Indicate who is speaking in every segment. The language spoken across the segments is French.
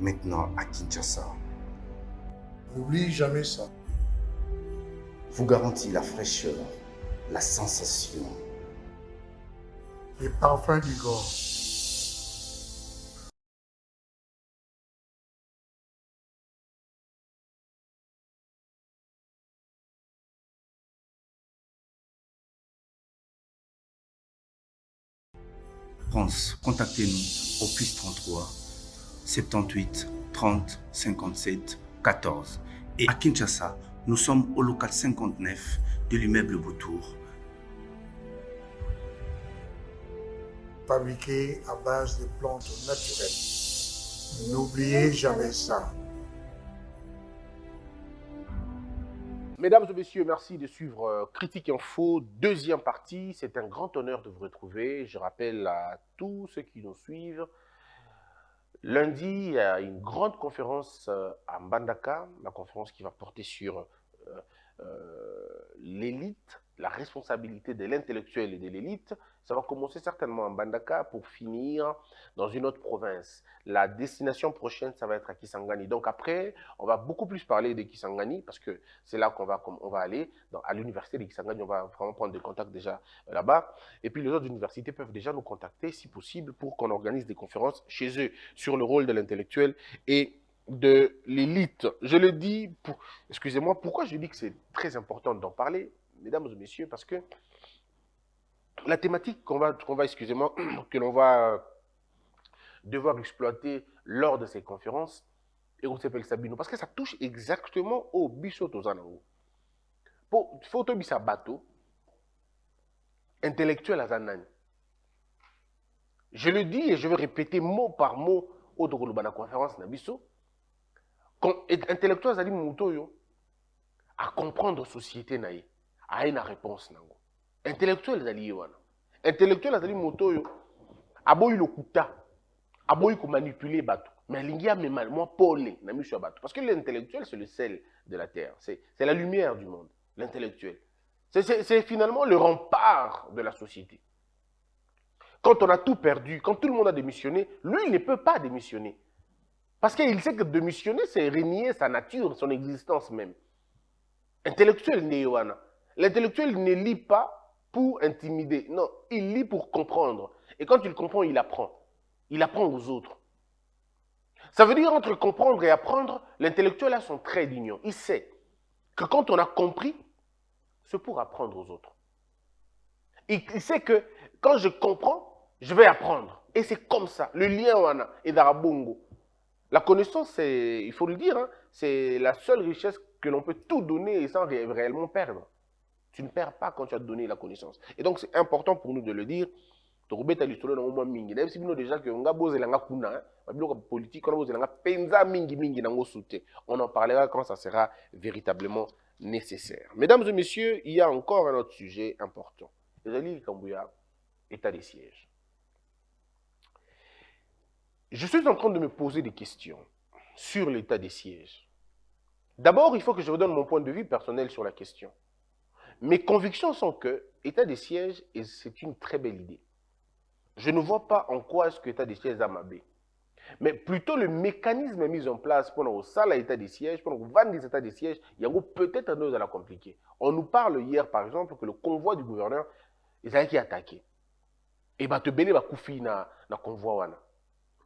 Speaker 1: maintenant à Kinshasa,
Speaker 2: N'oublie jamais ça.
Speaker 1: vous garantit la fraîcheur, la sensation.
Speaker 2: Les parfums d'Igor.
Speaker 1: France, contactez-nous au +33 78 30 57 14. Et à Kinshasa, nous sommes au local 59 de l'immeuble Beautour.
Speaker 2: Fabriqué à base de plantes naturelles. N'oubliez jamais ça.
Speaker 3: Mesdames et messieurs, merci de suivre Critique Info, deuxième partie. C'est un grand honneur de vous retrouver. Je rappelle à tous ceux qui nous suivent, lundi, il y a une grande conférence à Mbandaka, la conférence qui va porter sur l'élite, la responsabilité de l'intellectuel et de l'élite. Ça va commencer certainement à Mbandaka pour finir dans une autre province. La destination prochaine, ça va être à Kisangani. Donc après, on va beaucoup plus parler de Kisangani parce que c'est là qu'on va aller. À l'université de Kisangani, on va vraiment prendre des contacts déjà là-bas. Et puis les autres universités peuvent déjà nous contacter si possible pour qu'on organise des conférences chez eux sur le rôle de l'intellectuel et de l'élite. Je le dis, excusez-moi, pourquoi je dis que c'est très important d'en parler, mesdames et messieurs, parce que la thématique excusez-moi, que l'on va devoir exploiter lors de ces conférences, et on s'appelle Sabino, parce que ça touche exactement au Bissotozanango. Pour photo bisabato, intellectuel à Zanani. Je le dis et je vais répéter mot par mot au Dogolobana conférence Nabiso. Intellectuel Zali Moutoyo à comprendre la société naïe, à une réponse nango. Intellectuel Zali Yowana. Intellectuel Zali Moutoyo a beau le kuta, a beau manipuler bateau. Mais l'ingia me mal, moi, Paulé, n'a mis sur bateau. Parce que l'intellectuel, c'est le sel de la terre. C'est la lumière du monde, l'intellectuel. C'est finalement le rempart de la société. Quand on a tout perdu, quand tout le monde a démissionné, lui, il ne peut pas démissionner. Parce qu'il sait que démissionner, c'est renier sa nature, son existence même. Intellectuel, l'intellectuel ne lit pas pour intimider. Non, il lit pour comprendre. Et quand il comprend, il apprend. Il apprend aux autres. Ça veut dire entre comprendre et apprendre, l'intellectuel a son trait d'union. Il sait que quand on a compris, c'est pour apprendre aux autres. Il sait que quand je comprends, je vais apprendre. Et c'est comme ça. Le lien est d'Arabongo. La connaissance, il faut le dire, hein, c'est la seule richesse que l'on peut tout donner et sans réellement perdre. Tu ne perds pas quand tu as donné la connaissance. Et donc, c'est important pour nous de le dire. Même si nous déjà que on a posé la politique, on a posé la penza mingi on en parlera quand ça sera véritablement nécessaire. Mesdames et messieurs, il y a encore un autre sujet important. État des sièges. Je suis en train de me poser des questions sur l'état des sièges. D'abord, il faut que je vous donne mon point de vue personnel sur la question. Mes convictions sont que l'état des sièges, c'est une très belle idée. Je ne vois pas en quoi est-ce que l'état des sièges a mabé. Mais plutôt le mécanisme mis en place pour ça, l'état des sièges, pour vendre des états des sièges, il y a peut-être un autre à la compliquer. On nous parle hier, par exemple, que le convoi du gouverneur, il a été attaqué. Et bah, te belé va koufi na convoi wana.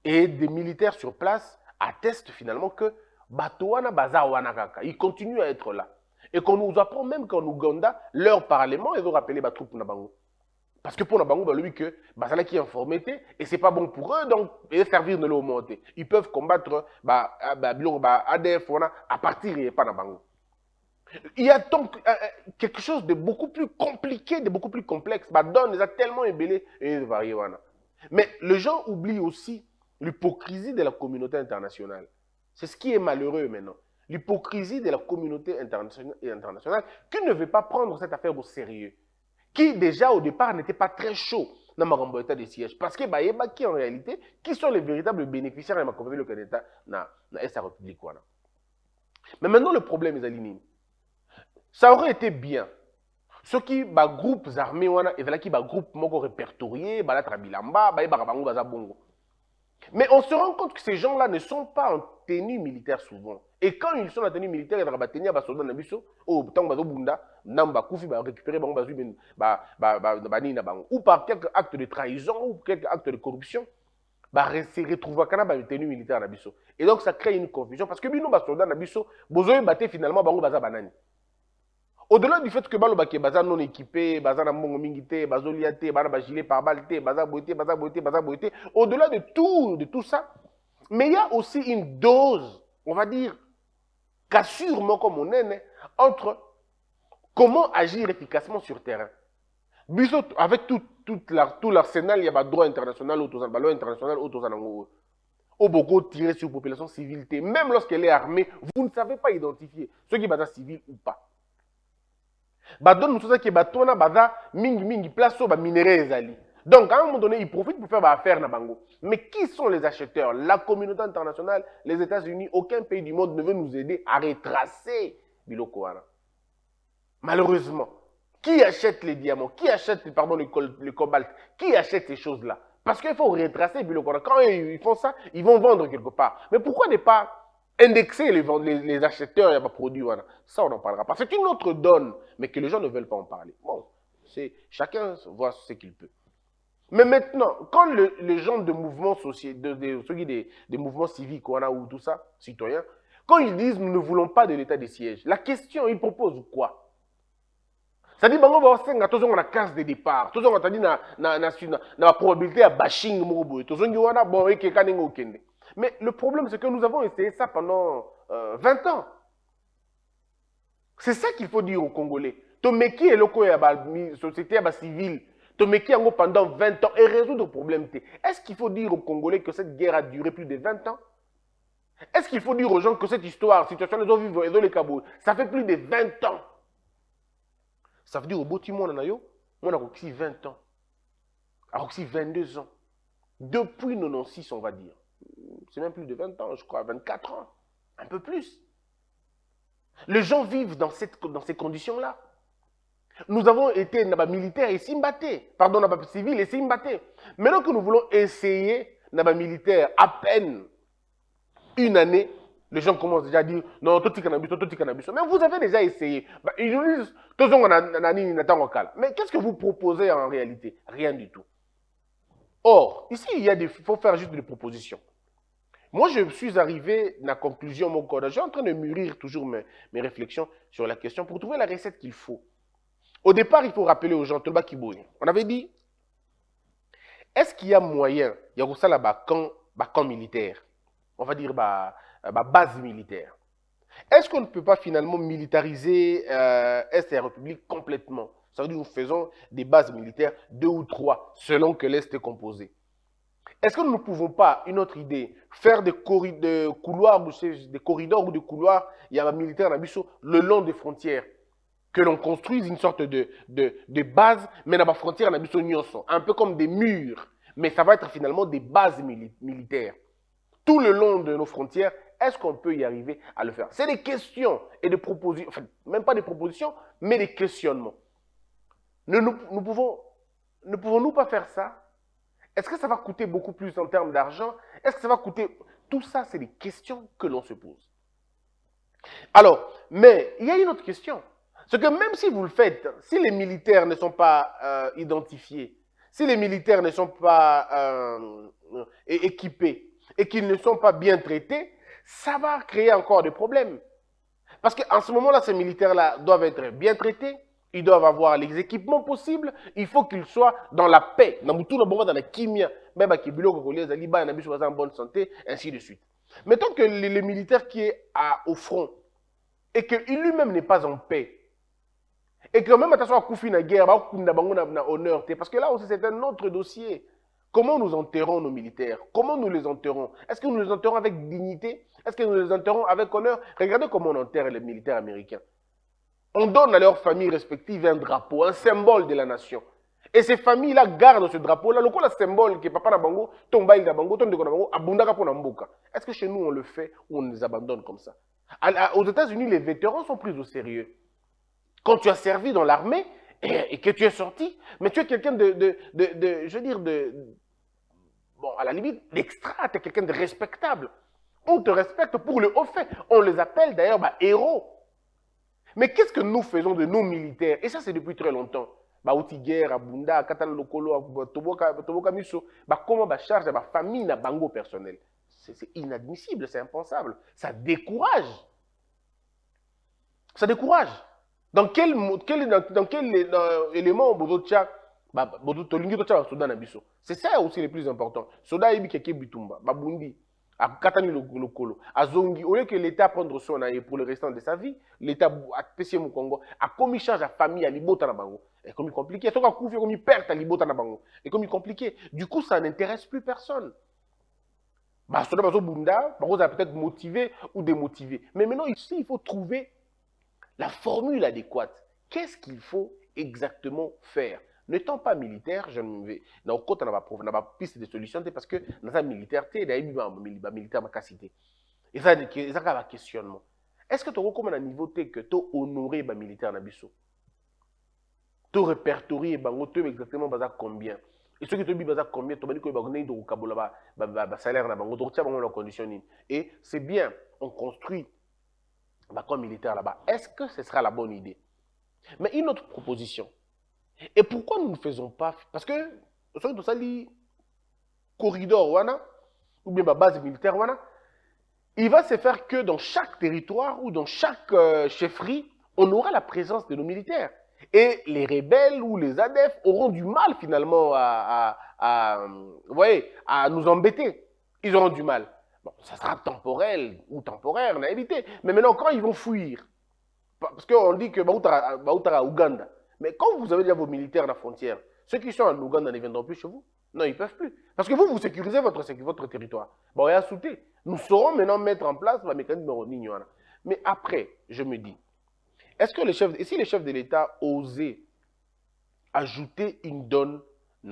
Speaker 3: Et des militaires sur place attestent finalement que Batouana Baza wana kaka, ils continuent à être là. Et qu'on nous apprend même qu'en Ouganda, leur parlement, ils ont rappelé les troupes Nabango. Parce que pour Nabango, bah, lui, que Basala qui est informé, et c'est pas bon pour eux, donc, et servir de l'eau montée. Ils peuvent combattre ADF à partir et pas Nabango. Il y a donc quelque chose de beaucoup plus compliqué, de beaucoup plus complexe. Bah, donne, ils ont tellement ébélé et varié. Mais les gens oublient aussi l'hypocrisie de la communauté internationale. C'est ce qui est malheureux maintenant. L'hypocrisie de la communauté internationale qui ne veut pas prendre cette affaire au sérieux. Qui déjà au départ n'était pas très chaud dans ma état de siège. Parce que bah, qui en réalité, qui sont les véritables bénéficiaires de ma communauté de l'État dans la République. Mais maintenant le problème est aligné. Ça aurait été bien. Ceux qui ba groupes armés wana et qui ba groupe moko répertorié, ba la trabilamba, ba ba bango baza bongo. Mais on se rend compte que ces gens-là ne sont pas en tenue militaire souvent. Et quand ils sont en tenue militaire, ils vont tenir les soldats nabiso, ou tant que bunda, namba koufi va récupérer ou par quelques actes de trahison ou quelques actes de corruption, se retrouver à une tenue militaire nabiso. Et donc ça crée une confusion parce que bino ba soldats nabiso, bozoy baté finalement bango baza banani. Au-delà du fait que balo baké baza non équipé, baza na mbongo mingité, bazo liaté, baza ba gilet par balle té, baza boité, au-delà de tout ça, mais il y a aussi une dose, on va dire, qu'assurement comme on est, entre comment agir efficacement sur terrain. Avec tout l'arsenal, il y a le droit international, le loi internationale, au beaucoup tirer sur la population civile. Même lorsqu'elle est armée, vous ne savez pas identifier ceux qui sont civils ou pas. Badon nous qui batona bada mingi place au minerais ezali. Donc à un moment donné, ils profitent pour faire affaire na bango. Mais qui sont les acheteurs? La communauté internationale, les États-Unis, aucun pays du monde ne veut nous aider à retracer biloko wana. Malheureusement, qui achète les diamants? Qui achète le cobalt? Qui achète ces choses-là? Parce qu'il faut retracer biloko wana. Quand ils font ça, ils vont vendre quelque part. Mais pourquoi ne pas indexer les acheteurs et les produits? Ça, on n'en parlera pas. C'est une autre donne, mais que les gens ne veulent pas en parler. Bon, chacun voit ce qu'il peut. Mais maintenant, quand les gens de mouvements sociaux, des mouvements civiques ou tout ça, citoyens, quand ils disent nous ne voulons pas de l'état de siège, la question, ils proposent quoi? Ça dit, on a la case de départ, on a la probabilité à bashing, mais le problème, c'est que nous avons essayé ça pendant 20 ans. C'est ça qu'il faut dire aux Congolais. Tomeki est le société civile. Tomeki pendant 20 ans et résoudre le problème. Est-ce qu'il faut dire aux Congolais que cette guerre a duré plus de 20 ans? Est-ce qu'il faut dire aux gens que cette histoire, situation des eaux vives et dans les Kaboul, ça fait plus de 20 ans? Ça veut dire au bout du monde, on a aussi 20 ans. A aussi 22 ans. Depuis 96, on va dire. C'est même plus de 20 ans, je crois, 24 ans. Un peu plus. Les gens vivent dans ces conditions-là. Nous avons été militaires et simbaté. Pardon, civil et simbaté. Maintenant que nous voulons essayer militaire à peine une année, les gens commencent déjà à dire non, tout cannabis. Mais vous avez déjà essayé. Ils nous disent mais qu'est-ce que vous proposez en réalité? Rien du tout. Or, ici, il faut faire juste des propositions. Moi, je suis arrivé à la conclusion, mon code. Je suis en train de mûrir toujours mes réflexions sur la question pour trouver la recette qu'il faut. Au départ, il faut rappeler aux gens, on avait dit, est-ce qu'il y a moyen, il y a ça là-bas, camp militaire, on va dire base militaire. Est-ce qu'on ne peut pas finalement militariser Est et la République complètement? Ça veut dire que nous faisons des bases militaires, 2 ou 3, selon que l'Est est composé. Est-ce que nous ne pouvons pas, une autre idée, faire des couloirs ou des couloirs, il y a un militaire le long des frontières, que l'on construise une sorte de base, mais dans la frontière, un peu comme des murs, mais ça va être finalement des bases militaires. Tout le long de nos frontières, est-ce qu'on peut y arriver à le faire? C'est des questions et des propositions, enfin, même pas des propositions, mais des questionnements. Ne pouvons-nous pas faire ça? Est-ce que ça va coûter beaucoup plus en termes d'argent? Est-ce que ça va coûter... Tout ça, c'est des questions que l'on se pose. Alors, mais il y a une autre question. C'est que même si vous le faites, si les militaires ne sont pas identifiés, si les militaires ne sont pas équipés et qu'ils ne sont pas bien traités, ça va créer encore des problèmes. Parce qu'en ce moment-là, ces militaires-là doivent être bien traités, ils doivent avoir les équipements possibles, il faut qu'ils soient dans la paix, dans la kimia, même en bonne santé, ainsi de suite. Mettons que le militaire qui est au front et qu'il lui-même n'est pas en paix, et que même attention à Koufi na guerre, na honneur, parce que là aussi c'est un autre dossier. Comment nous enterrons nos militaires? Comment nous les enterrons? Est-ce que nous les enterrons avec dignité? Est-ce que nous les enterrons avec honneur? Regardez comment on enterre les militaires américains. On donne à leurs familles respectives un drapeau, un symbole de la nation. Et ces familles-là gardent ce drapeau-là. Le symbole que papa Nabango, Tombaï Nabango, Tondekonabango, Abundaka Ponamboka. Est-ce que chez nous on le fait ou on les abandonne comme ça? Aux États-Unis, les vétérans sont pris au sérieux. Quand tu as servi dans l'armée et que tu es sorti, mais tu es quelqu'un bon, à la limite, l'extra, tu es quelqu'un de respectable. On te respecte pour le haut fait. On les appelle d'ailleurs héros. Mais qu'est-ce que nous faisons de nos militaires? Et ça, c'est depuis très longtemps. Outi guerre, Abunda, Katana Lokolo, Toboka Miso, comment charge ma famille na bango personnel. C'est inadmissible, c'est impensable. Ça décourage. Ça décourage. Dans quel élément c'est ça aussi le plus important. Soda ibi keke bitumba, babundi, a katani lokolo, azongi, au lieu que l'État prendre soin pour le restant de sa vie, l'État a pessé mon Congo, a commis charge à famille à libota na bango. Et comme il compliqué, toi quand comme il perd à libota na bango. Et comme il compliqué, du coup ça n'intéresse plus personne. Soda bazo bunda, bazo peut-être motivé ou démotivé. Mais maintenant ici, il faut trouver la formule adéquate. Qu'est-ce qu'il faut exactement faire? N'étant pas militaire, je ne vais pas piste de solution parce que dans la militaire, il y a un militaire capacité. Et ça, c'est un questionnement. Est-ce que tu as comme un niveau que tu as honoré les militaires dans biso? Tu as répertorié exactement combien? Et ceux qui te disent combien, tu as dit que tu as un salaire dans bango, tu as la condition. Et c'est bien, on construit comme militaire là-bas. Est-ce que ce sera la bonne idée? Mais une autre proposition. Et pourquoi nous ne faisons pas? Parce que, dans ce corridor ou bien la base militaire, il va se faire que dans chaque territoire ou dans chaque chefferie, on aura la présence de nos militaires. Et les rebelles ou les ADF auront du mal finalement à nous embêter. Ils auront du mal. Bon, ça sera temporel ou temporaire, on a évité. Mais maintenant, quand ils vont fuir, parce qu'on dit que Baoutara Ouganda, mais quand vous avez déjà vos militaires à la frontière, ceux qui sont en Ouganda ne viendront plus chez vous? Non, ils ne peuvent plus. Parce que vous sécurisez votre territoire. Bon, il y a sauté. Nous saurons maintenant mettre en place le mécanisme de Nignoana. Mais après, je me dis, est-ce que si les chefs de l'État osaient ajouter une donne, il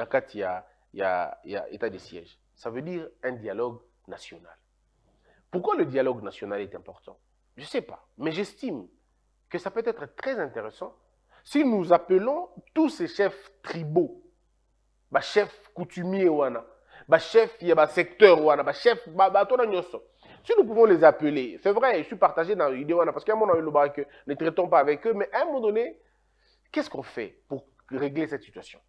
Speaker 3: y a état de siège, ça veut dire un dialogue national. Pourquoi le dialogue national est important? Je ne sais pas, mais j'estime que ça peut être très intéressant si nous appelons tous ces chefs tribaux, chefs coutumiers, chefs secteur, chefs, si nous pouvons les appeler, c'est vrai, je suis partagé dans l'idée, parce qu'à un moment donné, ne traitons pas avec eux, mais à un moment donné, qu'est-ce qu'on fait pour régler cette situation?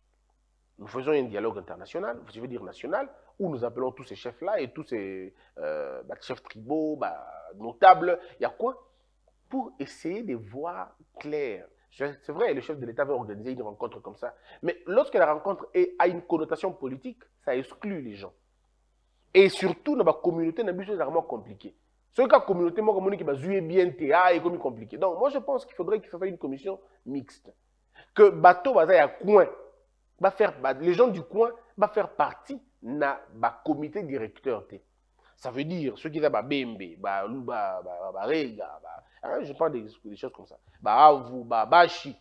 Speaker 3: Nous faisons un dialogue international, je veux dire national, où nous appelons tous ces chefs-là et tous ces chefs tribaux, notables, il y a quoi? Pour essayer de voir clair. C'est vrai, le chef de l'État veut organiser une rencontre comme ça. Mais lorsque la rencontre a une connotation politique, ça exclut les gens. Et surtout, dans la communauté, c'est vraiment compliqué. Ce cas communauté, moi, comme on dit, bien théâtre et comme compliqué. Donc, moi, je pense qu'il faudrait qu'il fasse une commission mixte. Que bateau, à coin, les gens du coin vont faire partie de comité directeur. Ça veut dire, ceux qui ont Bembe, Rega, je parle des choses comme ça. Avu, Bashi.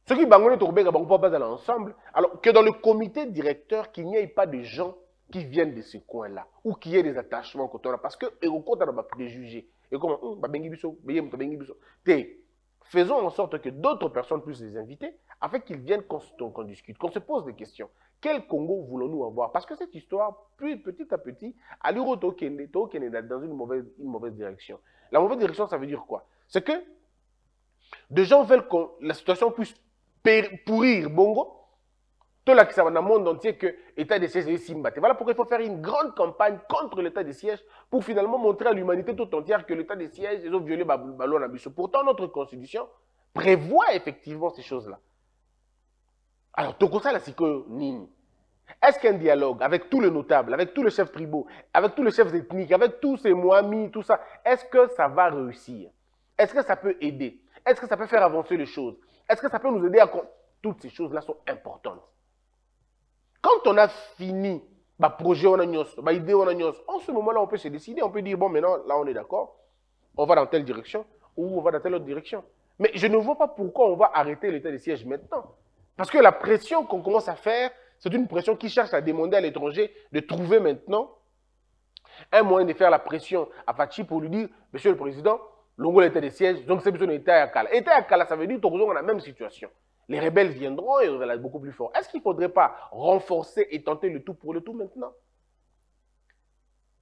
Speaker 3: Ceux qui vont pas ensemble. Alors que dans le comité directeur, qu'il n'y ait pas de gens qui viennent de ce coin-là, ou qui aient des attachements contre là, parce que on a des préjugés. Et comme, faisons en sorte que d'autres personnes puissent les inviter, afin qu'ils viennent qu'on discute, qu'on se pose des questions. Quel Congo voulons-nous avoir? Parce que cette histoire, petit à petit, à l'Euro-Token est dans une mauvaise direction. La mauvaise direction, ça veut dire quoi? C'est que des gens veulent que la situation puisse pourrir Bongo, tout là qui ça va dans le monde entier que l'État de siège est simbaté. Voilà pourquoi il faut faire une grande campagne contre l'État de siège pour finalement montrer à l'humanité tout entière que l'État de siège, ils ont violé Ballon Abisso. Pourtant, notre constitution prévoit effectivement ces choses-là. Alors, tout ça, c'est que Nini. Est-ce qu'un dialogue avec tous les notables, avec tous les chefs tribaux, avec tous les chefs ethniques, avec tous ces Moamis, tout ça, est-ce que ça va réussir? Est-ce que ça peut aider? Est-ce que ça peut faire avancer les choses? Est-ce que ça peut nous aider à... Toutes ces choses-là sont importantes. Quand on a fini, projet, idée, en ce moment-là, on peut se décider, on peut dire, bon, maintenant, là, on est d'accord, on va dans telle direction, ou on va dans telle autre direction. Mais je ne vois pas pourquoi on va arrêter l'état de siège maintenant. Parce que la pression qu'on commence à faire, c'est une pression qui cherche à demander à l'étranger de trouver maintenant un moyen de faire la pression à Fachi pour lui dire, Monsieur le Président, l'ongo l'état de siège, donc c'est besoin d'État à Kala. État à Kala, ça veut dire qu'on est dans la même situation. Les rebelles viendront et on va être beaucoup plus fort. Est-ce qu'il ne faudrait pas renforcer et tenter le tout pour le tout maintenant?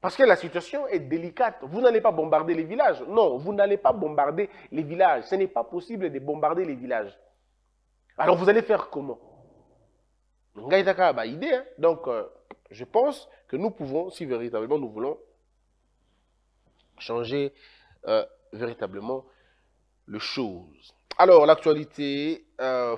Speaker 3: Parce que la situation est délicate. Vous n'allez pas bombarder les villages. Non, vous n'allez pas bombarder les villages. Ce n'est pas possible de bombarder les villages. Alors vous allez faire comment? Donc, je pense que nous pouvons, si véritablement nous voulons changer véritablement les choses. Alors, l'actualité,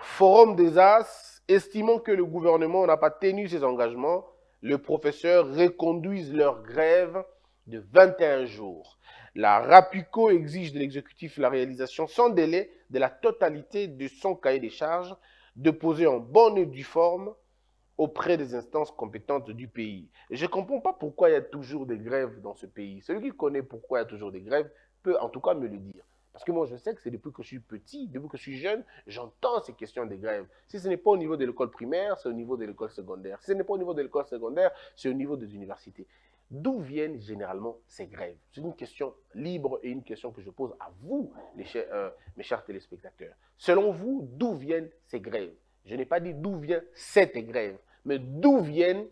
Speaker 3: Forum des As, estimant que le gouvernement n'a pas tenu ses engagements, les professeurs reconduisent leur grève de 21 jours. La RAPUCO exige de l'exécutif la réalisation sans délai de la totalité de son cahier des charges, déposé en bonne et due forme auprès des instances compétentes du pays. Je ne comprends pas pourquoi il y a toujours des grèves dans ce pays. Celui qui connaît pourquoi il y a toujours des grèves peut en tout cas me le dire. Parce que moi, je sais que c'est depuis que je suis petit, depuis que je suis jeune, j'entends ces questions des grèves. Si ce n'est pas au niveau de l'école primaire, c'est au niveau de l'école secondaire. Si ce n'est pas au niveau de l'école secondaire, c'est au niveau des universités. D'où viennent généralement ces grèves? C'est une question libre et une question que je pose à vous, mes chers téléspectateurs. Selon vous, d'où viennent ces grèves? Je n'ai pas dit d'où vient cette grève, mais d'où viennent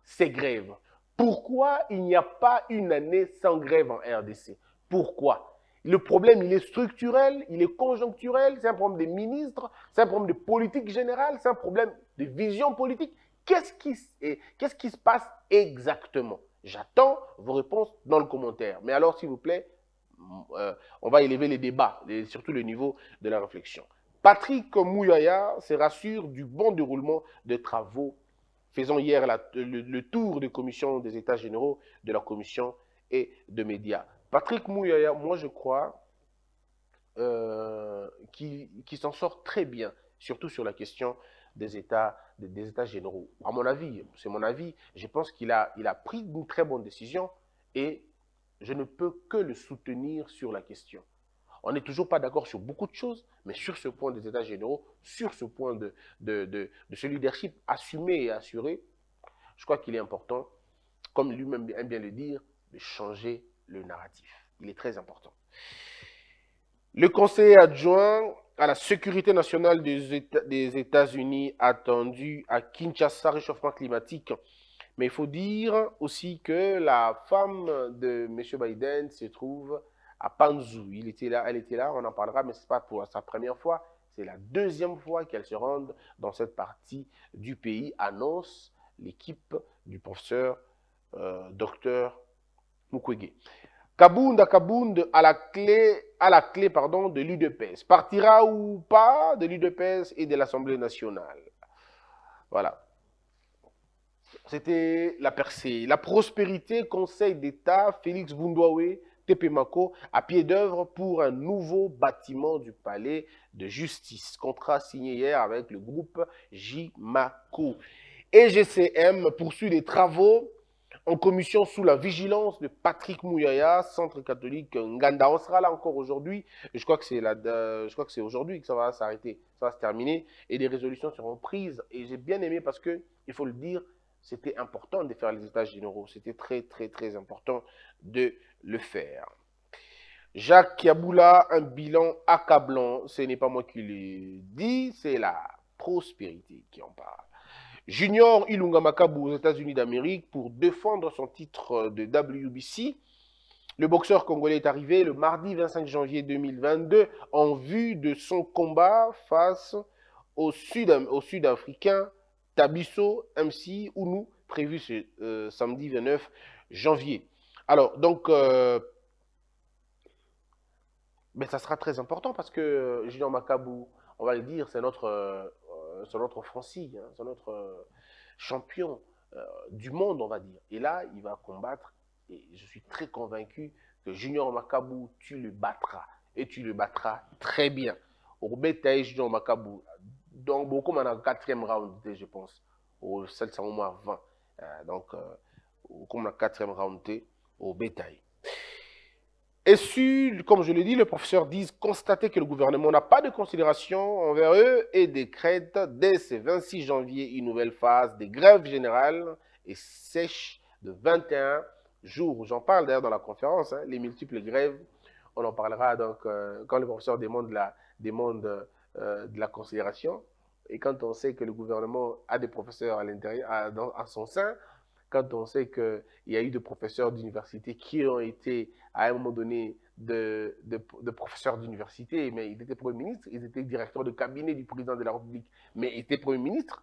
Speaker 3: ces grèves? Pourquoi il n'y a pas une année sans grève en RDC? Pourquoi? Le problème, il est structurel, il est conjoncturel, c'est un problème des ministres, c'est un problème de politique générale, c'est un problème de vision politique. Qu'est-ce qui se passe exactement? J'attends vos réponses dans le commentaire. Mais alors, s'il vous plaît, on va élever les débats, et surtout le niveau de la réflexion. Patrick Mouyaya se rassure du bon déroulement des travaux, faisant hier le tour des commissions des États généraux, de la commission et de médias. Patrick Mouyaya, moi je crois qu'il s'en sort très bien, surtout sur la question des États généraux. À mon avis, c'est mon avis, je pense qu'il a pris une très bonne décision et je ne peux que le soutenir sur la question. On n'est toujours pas d'accord sur beaucoup de choses, mais sur ce point des États généraux, sur ce point de ce leadership assumé et assuré, je crois qu'il est important, comme lui-même aime bien le dire, de changer le narratif. Il est très important. Le conseiller adjoint à la sécurité nationale des États-Unis attendu à Kinshasa, réchauffement climatique. Mais il faut dire aussi que la femme de M. Biden se trouve à Panzou. Elle était là, on en parlera, mais ce n'est pas pour sa première fois. C'est la deuxième fois qu'elle se rend dans cette partie du pays, annonce l'équipe du professeur Dr Mukwege. Kabound à la clé de l'UDPS. Partira ou pas de l'UDPS et de l'Assemblée nationale. Voilà. C'était la percée. La prospérité, Conseil d'État, Félix Bundouawe, Tepemako, à pied d'œuvre pour un nouveau bâtiment du palais de justice. Contrat signé hier avec le groupe JMACO. EGCM poursuit les travaux en commission sous la vigilance de Patrick Mouyaya, Centre catholique Nganda. On sera là encore aujourd'hui. Je crois que c'est aujourd'hui que ça va s'arrêter, ça va se terminer et des résolutions seront prises. Et j'ai bien aimé parce que, il faut le dire, c'était important de faire les états généraux. C'était très, très, très important de le faire. Jacques Kiaboula, un bilan accablant. Ce n'est pas moi qui le dis, c'est la prospérité qui en parle. Junior Ilunga Makabu aux États-Unis d'Amérique pour défendre son titre de WBC. Le boxeur congolais est arrivé le mardi 25 janvier 2022 en vue de son combat face au Sud-Africain Tabiso MC Ounou, prévu ce samedi 29 janvier. Alors, donc, ça sera très important parce que Junior Makabu, on va le dire, c'est notre Francis, hein, c'est notre champion du monde, on va dire. Et là, il va combattre, et je suis très convaincu que Junior Makabu, tu le battras, et tu le battras très bien. Au bétail, Junior Makabu, donc beaucoup dans le 4e round, je pense, au 720. Donc, comme le 4e round, au bétail. Et comme je l'ai dit, les professeurs disent constater que le gouvernement n'a pas de considération envers eux et décrète dès ce 26 janvier une nouvelle phase de grève générale et sèche de 21 jours. J'en parle d'ailleurs dans la conférence, hein, les multiples grèves. On en parlera donc quand les professeurs demandent de la considération. Et quand on sait que le gouvernement a des professeurs à l'intérieur, à son sein, quand on sait qu'il y a eu des professeurs d'université qui ont été, à un moment donné, de professeurs d'université, mais ils étaient premiers ministres, ils étaient directeurs de cabinet du président de la République, mais ils étaient premiers ministres.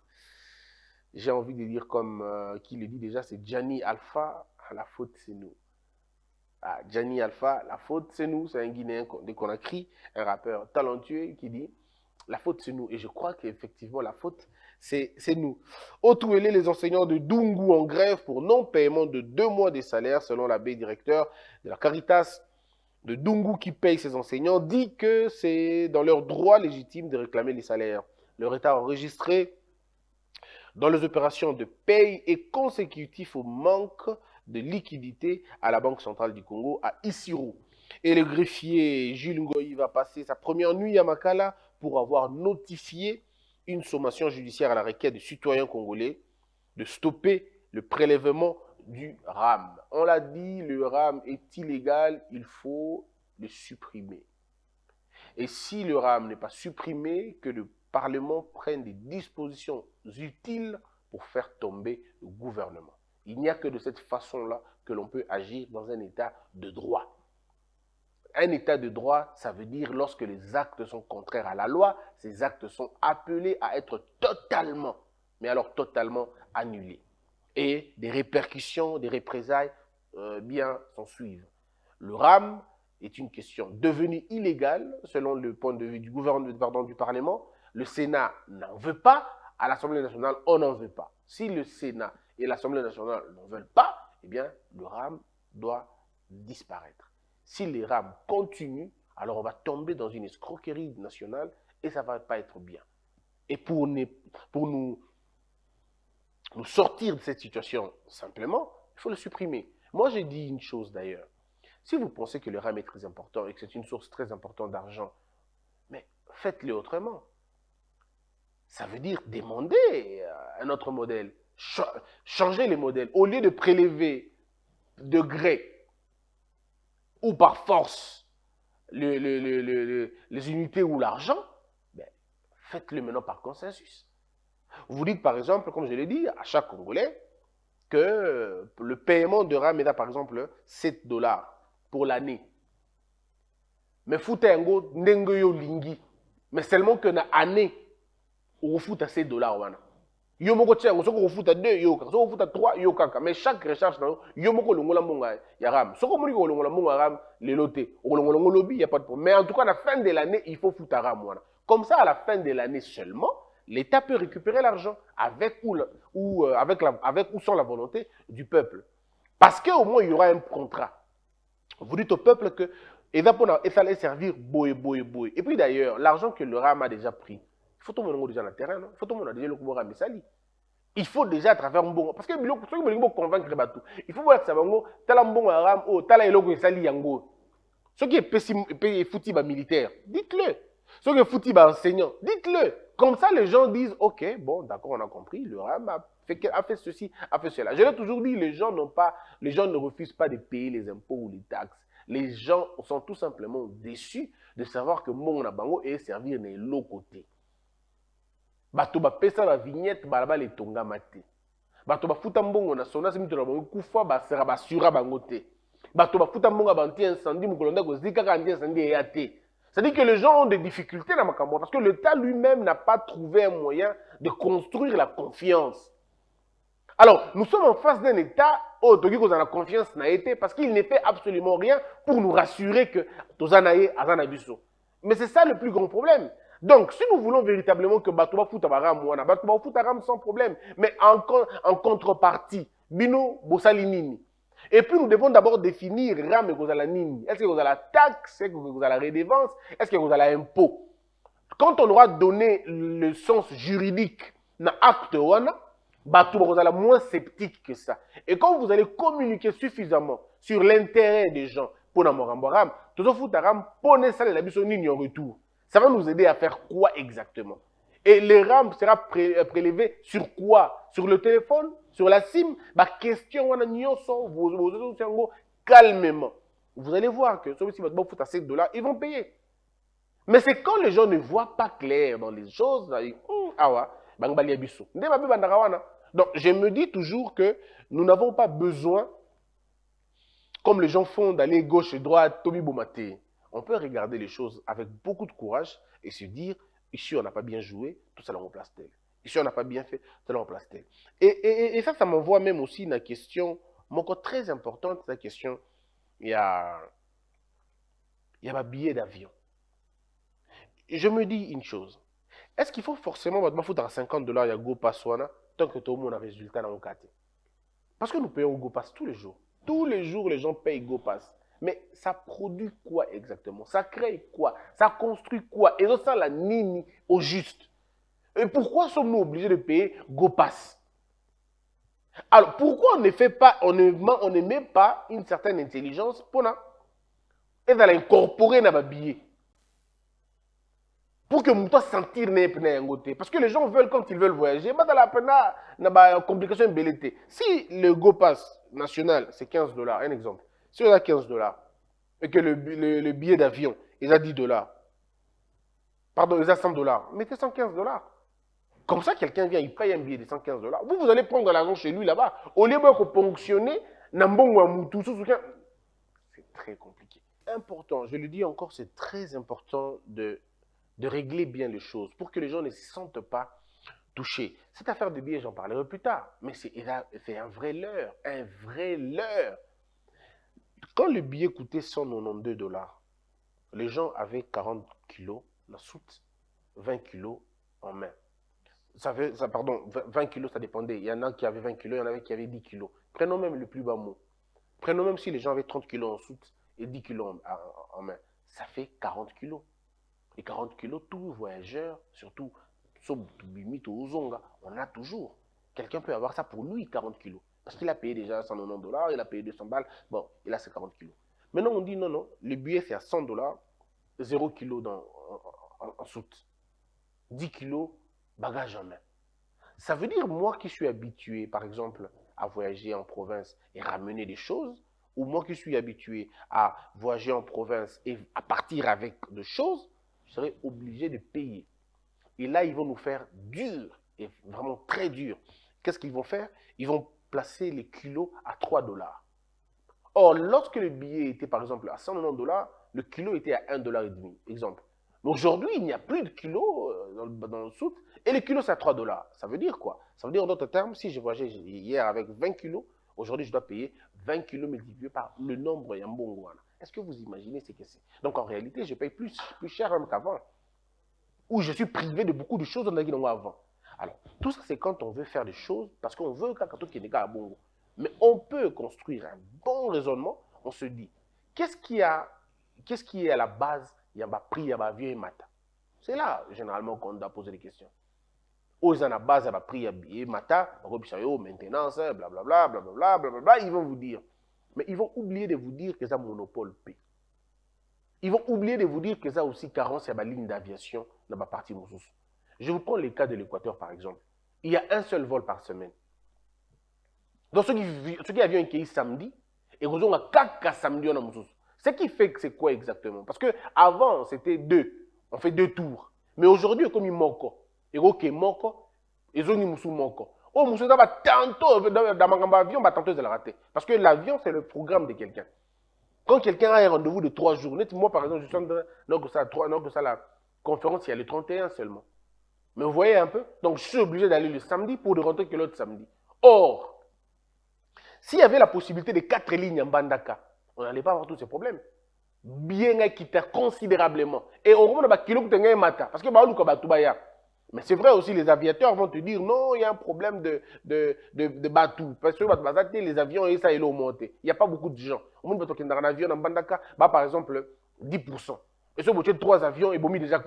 Speaker 3: J'ai envie de dire comme qui le dit déjà, c'est Gianni Alpha, la faute c'est nous. Ah, Gianni Alpha, la faute c'est nous, c'est un Guinéen de Conakry, un rappeur talentueux qui dit la faute c'est nous. Et je crois qu'effectivement la faute c'est nous. Autre les enseignants de Dungu en grève pour non-paiement de 2 mois de salaire selon l'abbé directeur de la Caritas de Dungu qui paye ses enseignants dit que c'est dans leur droit légitime de réclamer les salaires. Le retard enregistré dans les opérations de paye est consécutif au manque de liquidité à la Banque centrale du Congo, à Isiro. Et le greffier Jules Ngoyi va passer sa première nuit à Makala pour avoir notifié une sommation judiciaire à la requête des citoyens congolais de stopper le prélèvement du RAM. On l'a dit, le RAM est illégal, il faut le supprimer. Et si le RAM n'est pas supprimé, que le Parlement prenne des dispositions utiles pour faire tomber le gouvernement. Il n'y a que de cette façon-là que l'on peut agir dans un état de droit. Un état de droit, ça veut dire lorsque les actes sont contraires à la loi, ces actes sont appelés à être totalement, mais alors totalement annulés. Et des répercussions, des représailles bien s'en suivent. Le RAM est une question devenue illégale selon le point de vue du gouvernement, du Parlement. Le Sénat n'en veut pas, à l'Assemblée nationale, on n'en veut pas. Si le Sénat et l'Assemblée nationale n'en veulent pas, eh bien, le RAM doit disparaître. Si les RAM continuent, alors on va tomber dans une escroquerie nationale et ça ne va pas être bien. Et pour nous sortir de cette situation, simplement, il faut le supprimer. Moi, j'ai dit une chose d'ailleurs. Si vous pensez que le RAM est très important et que c'est une source très importante d'argent, mais faites-le autrement. Ça veut dire demander un autre modèle, changer les modèles. Au lieu de prélever de gré ou par force les unités ou l'argent, ben, faites-le maintenant par consensus. Vous dites par exemple, comme je l'ai dit, à chaque Congolais, que le paiement de RAM est à par exemple 7 $ pour l'année. Mais foutez un go n'engoyo lingi. Mais seulement que na année, on fout à 7 $. Yo moko tchè, on soko fout à 2 yo ka, soko fout à 3 yo kaka. Mais chaque recharge yo moko longola mbonga ya RAM. Soko moni ko longola mbonga RAM le loté. O longola lobby, il y a pas de problème. Mais en tout cas à la fin de l'année, il faut foutre à RAM wana. Comme ça à la fin de l'année seulement, l'État peut récupérer l'argent avec ou sans la volonté du peuple. Parce qu'au moins il y aura un contrat. Vous dites au peuple que il va servir boy. Et puis d'ailleurs, l'argent que le RAM a déjà pris, il faut tout le monde déjà dans le terrain, il faut tout le monde déjà le pouvoir à Sali. Il faut déjà à travers un bon. Parce que ceux qui veulent convaincre les bateaux, il faut voir que ça va ngo, tel un bon RAM, tel un logo Sali yango. Ceux qui est foutu militaire, dites-le. Ceux qui est foutu enseignant, dites-le. Comme ça, les gens disent, ok, bon, d'accord, on a compris, le RAM a fait ceci, a fait cela. Je l'ai toujours dit, les gens ne refusent pas de payer les impôts ou les taxes. Les gens sont tout simplement déçus de savoir que mon bango est servir de l'autre côté. Bato ba pesa ba vignette ba les tonga maté. Bato ba futa mbongo na sona simi to na bango kufa ba sera ba sura bango te. Bato ba futa mbongo ba anti incendie mukolonda ko zika ka anti incendie ya te. C'est-à-dire que les gens ont des difficultés dans Makambo parce que l'État lui-même n'a pas trouvé un moyen de construire la confiance. Alors, nous sommes en face d'un État où la confiance n'a été parce qu'il ne fait absolument rien pour nous rassurer que Tozanaye Azanabiso. Mais c'est ça le plus grand problème. Donc, si nous voulons véritablement que Batouba Foutabaram Mouana, Batouba Foutabaram sans problème, mais en contrepartie, Bino Bossalinini. Et puis, nous devons d'abord définir Ram et Gozalanini. Est-ce que vous avez la taxe? Est-ce que vous avez la rédévance? Est-ce que vous avez l'impôt? Quand on aura donné le sens juridique dans l'acte, Batouba vous allez moins sceptique que ça. Et quand vous allez communiquer suffisamment sur l'intérêt des gens pour Namoramboram, tout ça fout à Ram, prenez ça les bisonines en retour. Ça va nous aider à faire quoi exactement? Et le RAM sera prélevé sur quoi? Sur le téléphone? Sur la SIM? Ma question, vous calmement. Vous allez voir que ceux qui vont foutre à 7 $, ils vont payer. Mais c'est quand les gens ne voient pas clair dans les choses, ils disent, ah ouais, Donc, je me dis toujours que nous n'avons pas besoin, comme les gens font, d'aller gauche et droite, Tobi Bomaté. On peut regarder les choses avec beaucoup de courage et se dire, ici, on n'a pas bien joué, tout ça, on remplace tel. Ici, on n'a pas bien fait, tout ça, on remplace tel. Et ça m'envoie même aussi une question, mon cas très importante, c'est la question, il y a un billet d'avion. Je me dis une chose. Est-ce qu'il faut forcément foutre à $50 il y a GoPass tant que tout le monde a un résultat dans le cas? Parce que nous payons GoPass tous les jours. Tous les jours, les gens payent GoPass. Mais ça produit quoi exactement? Ça crée quoi? Ça construit quoi? Et ça, la nini au juste. Et pourquoi sommes-nous obligés de payer GoPass? Alors, pourquoi on ne fait pas, on ne met pas une certaine intelligence pour incorporer dans le billet? Pour que nous sentir ne parce que les gens veulent quand ils veulent voyager, dans la peine na complication belleté. Si le GoPass national c'est $15, un exemple. Si on a $15 et que le billet d'avion il a $10, pardon, il a $100, mettez $115. Comme ça, quelqu'un vient, il paye un billet de $115. Vous allez prendre l'argent chez lui là-bas. Au lieu de ponctionner, c'est très compliqué. Important, je le dis encore, c'est très important de régler bien les choses pour que les gens ne se sentent pas touchés. Cette affaire de billets, j'en parlerai plus tard, mais c'est un vrai leurre, un vrai leurre. Quand le billet coûtait $192, les gens avaient 40 kilos, la soute, 20 kilos en main. Pardon, 20 kilos, ça dépendait. Il y en a qui avaient 20 kilos, il y en avait qui avaient 10 kilos. Prenons même le plus bas mot. Prenons même si les gens avaient 30 kilos en soute et 10 kilos en main. Ça fait 40 kilos. Et 40 kilos, tout voyageur, surtout, on a toujours. Quelqu'un peut avoir ça pour lui, 40 kilos. Parce qu'il a payé déjà $190, il a payé 200 balles. Bon, il a ses 40 kilos. Maintenant, on dit non, non, le billet c'est à $100, 0 kilos en soute. 10 kilos, bagage en main. Ça veut dire, moi qui suis habitué, par exemple, à voyager en province et ramener des choses, ou moi qui suis habitué à voyager en province et à partir avec des choses, je serai obligé de payer. Et là, ils vont nous faire dur, et vraiment très dur. Qu'est-ce qu'ils vont faire? Ils vont placer les kilos à $3. Or, lorsque le billet était, par exemple, à $190, le kilo était à $1,50. Exemple. Mais aujourd'hui, il n'y a plus de kilos dans le soute, et le kilo, c'est à $3. Ça veut dire quoi? Ça veut dire, en d'autres termes, si je voyageais hier avec 20 kilos, aujourd'hui, je dois payer 20 kilos multiplié par le nombre Yambongwana. Est-ce que vous imaginez ce que c'est? Donc, en réalité, je paye plus cher même qu'avant. Ou je suis privé de beaucoup de choses dans la vie avant. Alors, tout ça, c'est quand on veut faire des choses, parce qu'on veut qu'il y ait des Bongo. Mais on peut construire un bon raisonnement. On se dit, qu'est-ce qui est à la base? Il y a un prix, il y a un vieux mata. C'est là, généralement, qu'on doit poser des questions. Aux à la base, il y a un prix, il y a un mata, maintenance, blablabla, blablabla, blablabla. Ils vont vous dire. Mais ils vont oublier de vous dire que c'est un monopole P. Ils vont oublier de vous dire que ça aussi carence, il y a une ligne d'aviation dans ma partie Moussous. Je vous prends le cas de l'Équateur, par exemple. Il y a un seul vol par semaine. Donc, ceux qui avions un samedi, et vous ont un 4 samedi en Moussous. Ce qui fait que c'est quoi exactement? Parce qu'avant, c'était 2. On fait 2 tours. Mais aujourd'hui, comme il manque, et ok, manque, ils ont mis Moussou manque. Oh, Moussou, ça va tantôt, dans mon avion, tantôt, ils la rater. Parce que l'avion, c'est le programme de quelqu'un. Quand quelqu'un a un rendez-vous de 3 jours, moi par exemple, je suis en train de la conférence, il y a le 31 seulement. Mais vous voyez un peu? Donc je suis obligé d'aller le samedi pour ne rentrer que l'autre samedi. Or, s'il y avait la possibilité de 4 lignes en Bandaka, on n'allait pas avoir tous ces problèmes. Bien quitter considérablement. Et on remonte à kilo que mata. Parce que mais c'est vrai aussi, les aviateurs vont te dire non, il y a un problème de bateau. Parce que les avions, et ça, ils l'ont monté. Il n'y a pas beaucoup de gens. On va dans un avion, dans Bandaka, par exemple, 10%. Et si vous avez 3 avions, ils vont mis déjà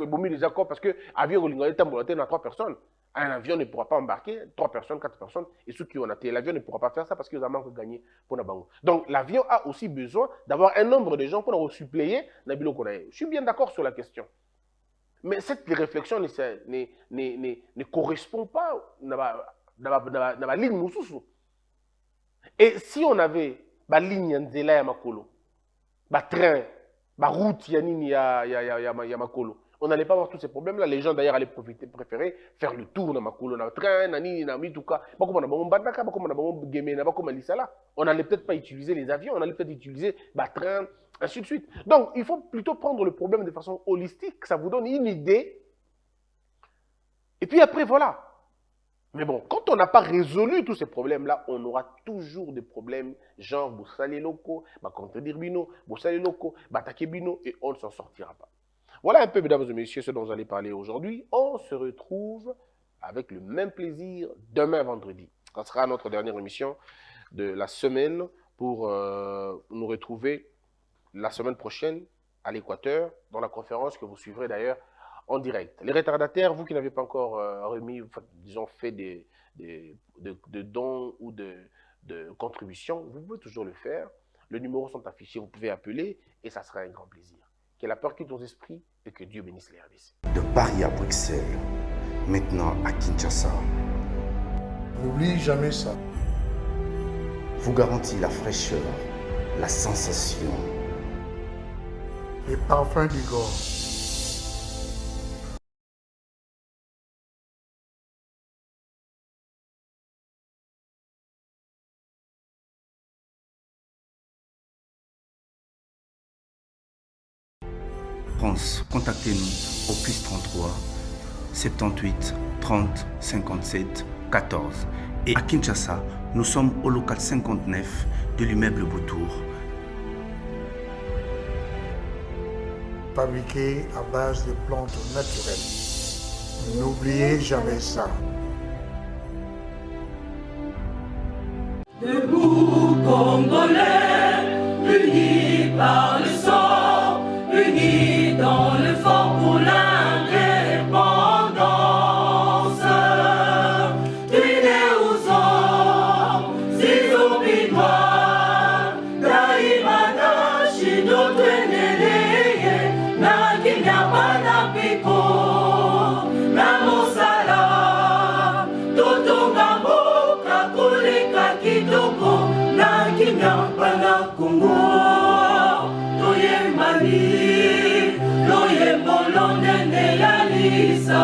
Speaker 3: quoi? Parce que l'avion, il y a 3 personnes. Un avion ne pourra pas embarquer 3 personnes, 4 personnes. Et ceux qui ont été, l'avion ne pourra pas faire ça parce qu'ils ont manqué de gagner pour la banque. Donc, l'avion a aussi besoin d'avoir un nombre de gens pour suppléer. Je suis bien d'accord sur la question. Mais cette réflexion ne correspond pas à la ligne Moussoussou. Et si on avait la ligne Nzela ya Makolo, le train, la route ya Makolo, on n'allait pas avoir tous ces problèmes-là. Les gens d'ailleurs allaient préférer faire le tour dans ma couleur, dans le train, nani, nami, tout cas. On n'allait peut-être pas utiliser les avions, on allait peut-être utiliser le train, ainsi de suite. Donc, il faut plutôt prendre le problème de façon holistique. Ça vous donne une idée. Et puis après, voilà. Mais bon, quand on n'a pas résolu tous ces problèmes-là, on aura toujours des problèmes, genre, Boussali locaux, contredire Bino, Boussali locaux, Batake Bino, et on ne s'en sortira pas. Voilà un peu, mesdames et messieurs, ce dont j'allais parler aujourd'hui. On se retrouve avec le même plaisir demain vendredi. Ça sera notre dernière émission de la semaine pour nous retrouver la semaine prochaine à l'Équateur, dans la conférence que vous suivrez d'ailleurs en direct. Les retardataires, vous qui n'avez pas encore disons, fait des dons ou de contributions, vous pouvez toujours le faire. Les numéros sont affichés, vous pouvez appeler et ça sera un grand plaisir. Que la peur quitte nos esprits et que Dieu bénisse les RDC.
Speaker 1: De Paris à Bruxelles, maintenant à Kinshasa,
Speaker 2: N'oublie jamais ça.
Speaker 1: vous garantit la fraîcheur, la sensation.
Speaker 2: Les parfums d'Igor.
Speaker 1: France, contactez-nous au +33 78 30 57 14. Et à Kinshasa, nous sommes au local 59 de l'immeuble Boutour.
Speaker 2: Fabriqué à base de plantes naturelles. N'oubliez jamais ça.
Speaker 4: Debout, Congolais, unis par le sang, unis dans le fort pour l'indépendance. Tués aux hommes, si obinois, Daimada, Shido, Teneleye, Nakinyabana Piko, Namosala, Totongambo, Kakulika Kitoko, Nakinyabana Kungo, Toyembali, Loyembolonene Yalisa.